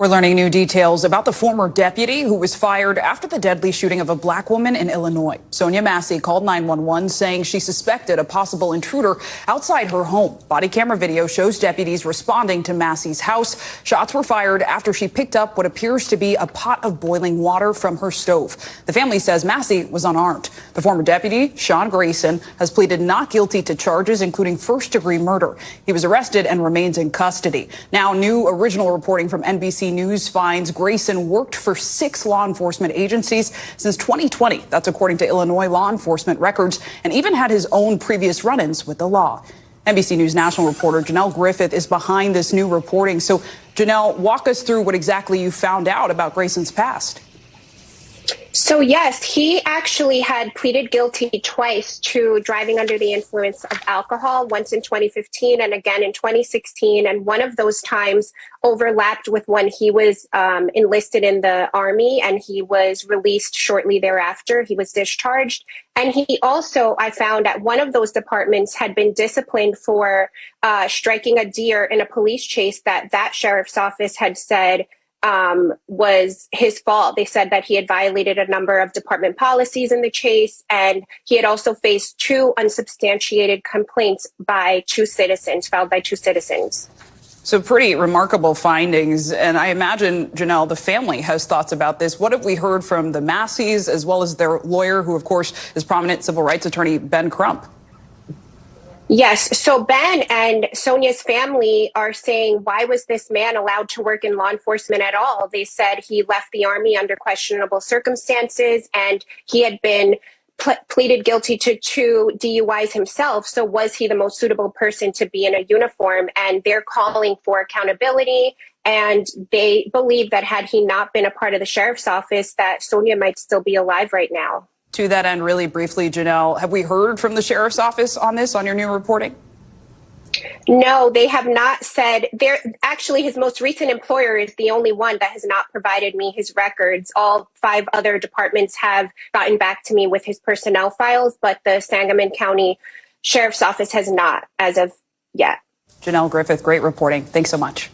We're learning new details about the former deputy who was fired after the deadly shooting of a black woman in Illinois. Sonya called 911 saying she suspected a possible intruder outside her home. Body camera video shows deputies responding to Massey's house. Shots were fired after she picked up what appears to be a pot of boiling water from her stove. The family says Massey was unarmed. The former deputy, Sean Grayson, has pleaded not guilty to charges, including first-degree murder. He was arrested and remains in custody. Now, new original reporting from NBC News finds Grayson worked for 6 law enforcement agencies since 2020. That's according to Illinois law enforcement records, and even had his own previous run-ins with the law. NBC News national reporter Janelle Griffith is behind this new reporting. So, Janelle, walk us through what exactly you found out about Grayson's past. So, yes, he actually had pleaded guilty twice to driving under the influence of alcohol, once in 2015 and again in 2016. And one of those times overlapped with when he was enlisted in the Army, and he was released shortly thereafter. He was discharged. And he also, I found, at one of those departments had been disciplined for striking a deer in a police chase that sheriff's office had said was his fault. They said that he had violated a number of department policies in the chase, and he had also faced 2 unsubstantiated complaints by 2 citizens, filed by 2 citizens. So pretty remarkable findings. And I imagine, Janelle, the family has thoughts about this. What have we heard from the Masseys, as well as their lawyer, who, of course, is prominent civil rights attorney Ben Crump? Yes. So Ben and Sonia's family are saying, why was this man allowed to work in law enforcement at all? They said he left the Army under questionable circumstances, and he had been pleaded guilty to 2 DUIs himself. So was he the most suitable person to be in a uniform? And they're calling for accountability. And they believe that had he not been a part of the sheriff's office, that Sonya might still be alive right now. To that end, really briefly, Janelle, have we heard from the sheriff's office on this, on your new reporting? No, they have not said. Actually, his most recent employer is the only one that has not provided me his records. All 5 other departments have gotten back to me with his personnel files, but the Sangamon County Sheriff's Office has not as of yet. Janelle Griffith, great reporting. Thanks so much.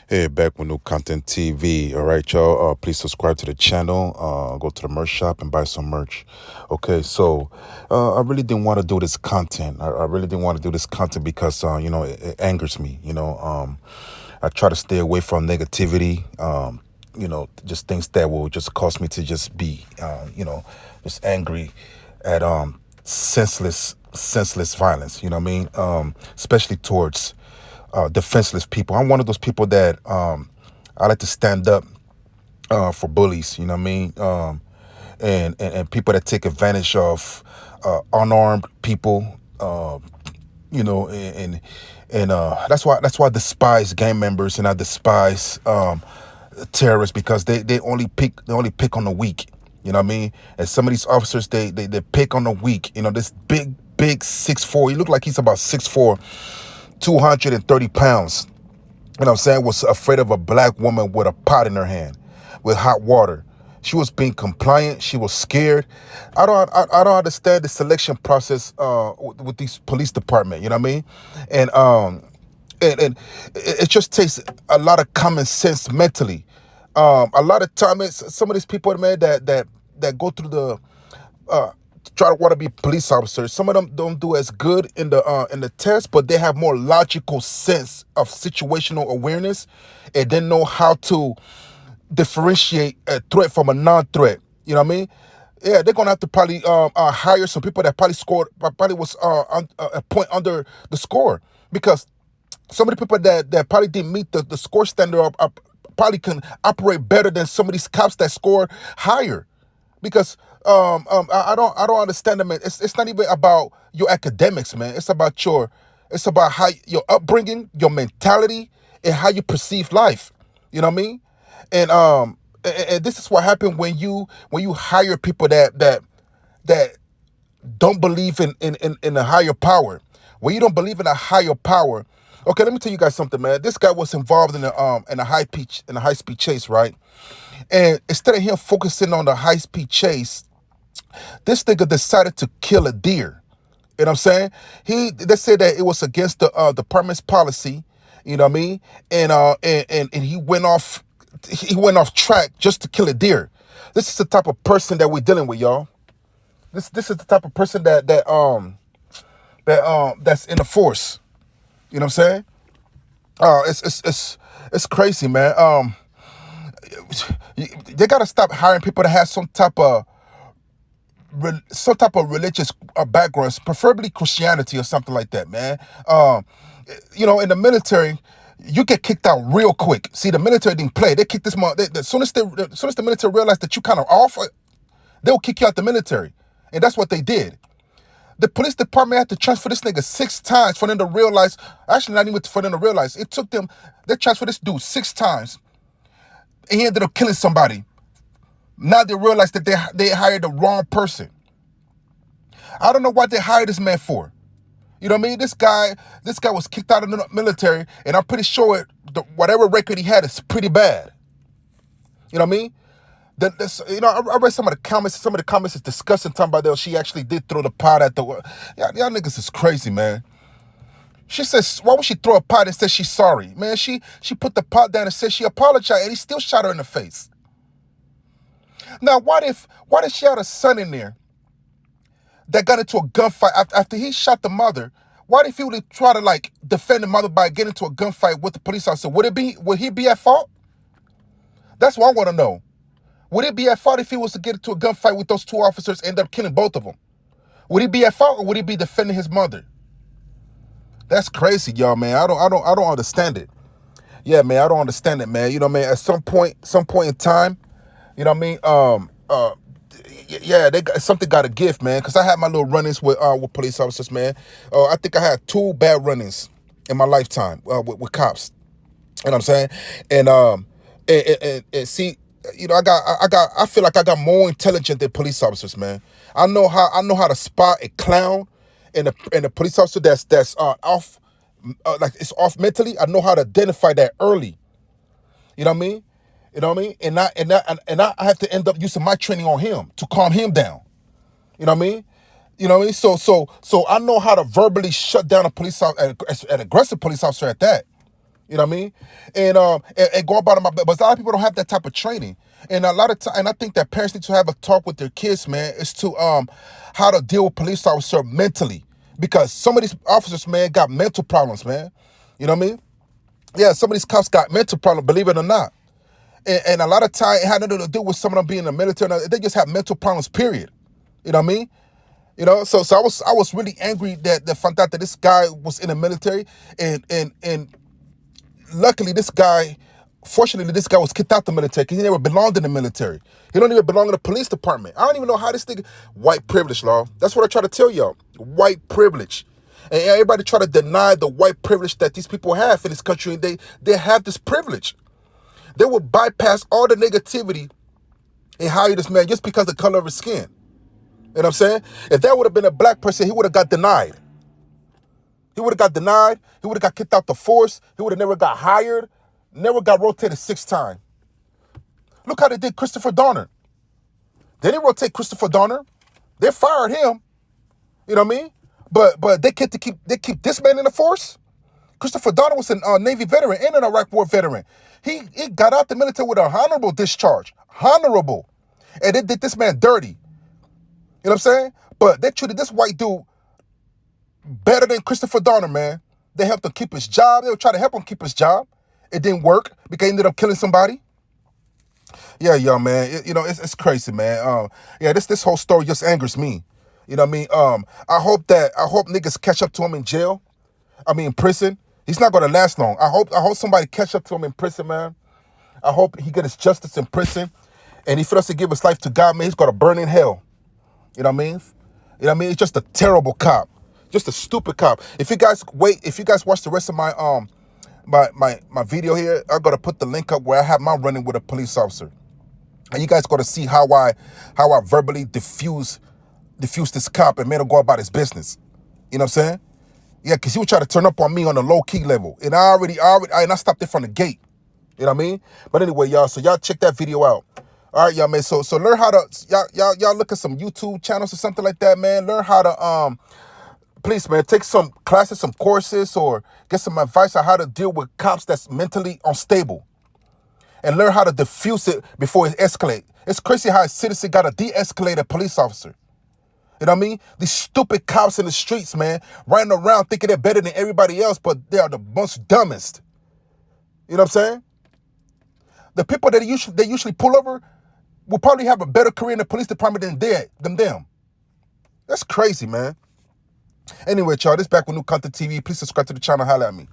Hey, back with New Content TV. All right, y'all. Please subscribe to the channel. Go to the merch shop and buy some merch. Okay, so I really didn't want to do this content. I really didn't want to do this content because, it angers me. I try to stay away from negativity, just things that will just cause me to just be, just angry at senseless violence, you know what I mean? Especially towards defenseless people. I'm one of those people that I like to stand up for bullies, you know what I mean? And people that take advantage of unarmed people, and that's why I despise gang members, and I despise terrorists, because they only pick on the weak, you know what I mean? And some of these officers, they pick on the weak. This big 6'4", he looked like he's about 6'4", 230 pounds, you know what I'm saying, was afraid of a black woman with a pot in her hand with hot water. She was being compliant. She was scared. I don't understand the selection process with these police department, you know what I mean? And it just takes a lot of common sense mentally. A lot of times, some of these people, man, that go through the try to want to be police officers, some of them don't do as good in the test, but they have more logical sense of situational awareness, and they know how to differentiate a threat from a non-threat. You know what I mean? Yeah, they're gonna have to probably hire some people that probably was a point under the score, because some of the people that probably didn't meet the score standard probably can operate better than some of these cops that score higher. Because I don't understand them. It's not even about your academics, man. It's about how your upbringing, your mentality, and how you perceive life. You know what I mean? And this is what happened when you hire people that don't believe in a higher power. When you don't believe in a higher power. Okay, let me tell you guys something, man. This guy was involved in a high-speed chase, right? And instead of him focusing on the high-speed chase, this nigga decided to kill a deer. You know what I'm saying? They said that it was against the department's policy. You know what I mean? And he went off he went off track just to kill a deer. This is the type of person that we're dealing with, y'all. This is the type of person that's in the force. You know what I'm saying? It's crazy, man. They gotta stop hiring people that have some type of religious backgrounds, preferably Christianity or something like that, man. In the military, you get kicked out real quick. See, the military didn't play. They kicked this month. As soon as the military realized that you kind of off, they'll kick you out the military, and that's what they did. The police department had to transfer this nigga 6 times for them to realize. Actually, not even for them to realize. It took them. They transferred this dude 6 times, and he ended up killing somebody. Now they realize that they hired the wrong person. I don't know what they hired this man for. You know what I mean? This guy was kicked out of the military, and I'm pretty sure whatever record he had is pretty bad. You know what I mean? I read some of the comments. Some of the comments is disgusting, talking about that she actually did throw the pot at the. Y'all niggas is crazy, man. She says, why would she throw a pot and say she's sorry? Man, she put the pot down and said she apologized, and he still shot her in the face. Now, what if she had a son in there that got into a gunfight after he shot the mother? What if he would try to defend the mother by getting into a gunfight with the police officer? Would he be at fault? That's what I want to know. Would he be at fault if he was to get into a gunfight with those 2 officers and end up killing both of them? Would he be at fault, or would he be defending his mother? That's crazy, y'all, man. I don't understand it. Yeah, man, I don't understand it, man. You know what I mean? At some point in time, you know what I mean? Something got to give, man. Because I had my little run-ins with police officers, man. I think I had 2 bad run-ins in my lifetime with cops. You know what I'm saying? And see, I feel like I got more intelligent than police officers, man. I know how to spot a clown and a police officer that's off, it's off mentally. I know how to identify that early. You know what I mean? You know what I mean? And I have to end up using my training on him to calm him down. You know what I mean? You know what I mean? So I know how to verbally shut down a police officer, an aggressive police officer at that. You know what I mean? And go about it. But a lot of people don't have that type of training. And a lot of time, and I think that parents need to have a talk with their kids, man, is to how to deal with police officer mentally. Because some of these officers, man, got mental problems, man. You know what I mean? Yeah, some of these cops got mental problems, believe it or not. And a lot of time, it had nothing to do with some of them being in the military. They just have mental problems, period. You know what I mean? You know, so I was really angry that found out that this guy was in the military, and luckily fortunately this guy was kicked out the military because he never belonged in the military. He don't even belong in the police department. I don't even know how this nigga, white privilege, law. That's what I try to tell y'all, white privilege. And everybody try to deny the white privilege that these people have in this country, and they have this privilege. They will bypass all the negativity and hire this man just because of the color of his skin. You know what I'm saying? If that would have been a black person, he would have got denied. He would have got denied. He would have got kicked out the force. He would have never got hired, never got rotated 6 times. Look how they did Christopher Donner. They didn't rotate Christopher Donner. They fired him. You know what I mean? But they keep this man in the force. Christopher Donner was a Navy veteran and an Iraq War veteran. He got out the military with a honorable discharge. Honorable. And they did this man dirty. You know what I'm saying? But they treated this white dude better than Christopher Donner, man. They helped him keep his job. They would try to help him keep his job. It didn't work because he ended up killing somebody. Yeah, man. It's crazy, man. This whole story just angers me. You know what I mean? I hope niggas catch up to him in jail. In prison. He's not gonna last long. I hope somebody catch up to him in prison, man. I hope he get his justice in prison. And if he doesn't give his life to God, man, he's gonna burn in hell. You know what I mean? You know what I mean? He's just a terrible cop. Just a stupid cop. If you guys watch the rest of my my video here, I'm gonna put the link up where I have my run-in with a police officer. And you guys gotta see how I verbally diffuse this cop and made him go about his business. You know what I'm saying? Yeah, because he would try to turn up on me on a low-key level. And I stopped it from the gate. You know what I mean? But anyway, y'all, so y'all check that video out. All right, y'all, man. So learn how to, y'all look at some YouTube channels or something like that, man. Learn how to, please, man, take some classes, some courses, or get some advice on how to deal with cops that's mentally unstable. and learn how to diffuse it before it escalates. It's crazy how a citizen got to de-escalate a police officer. You know what I mean? These stupid cops in the streets, man, riding around thinking they're better than everybody else, but they are the most dumbest. You know what I'm saying? The people that they usually pull over will probably have a better career in the police department than them. That's crazy, man. Anyway, y'all, this back with new content TV. Please subscribe to the channel. Holla at me.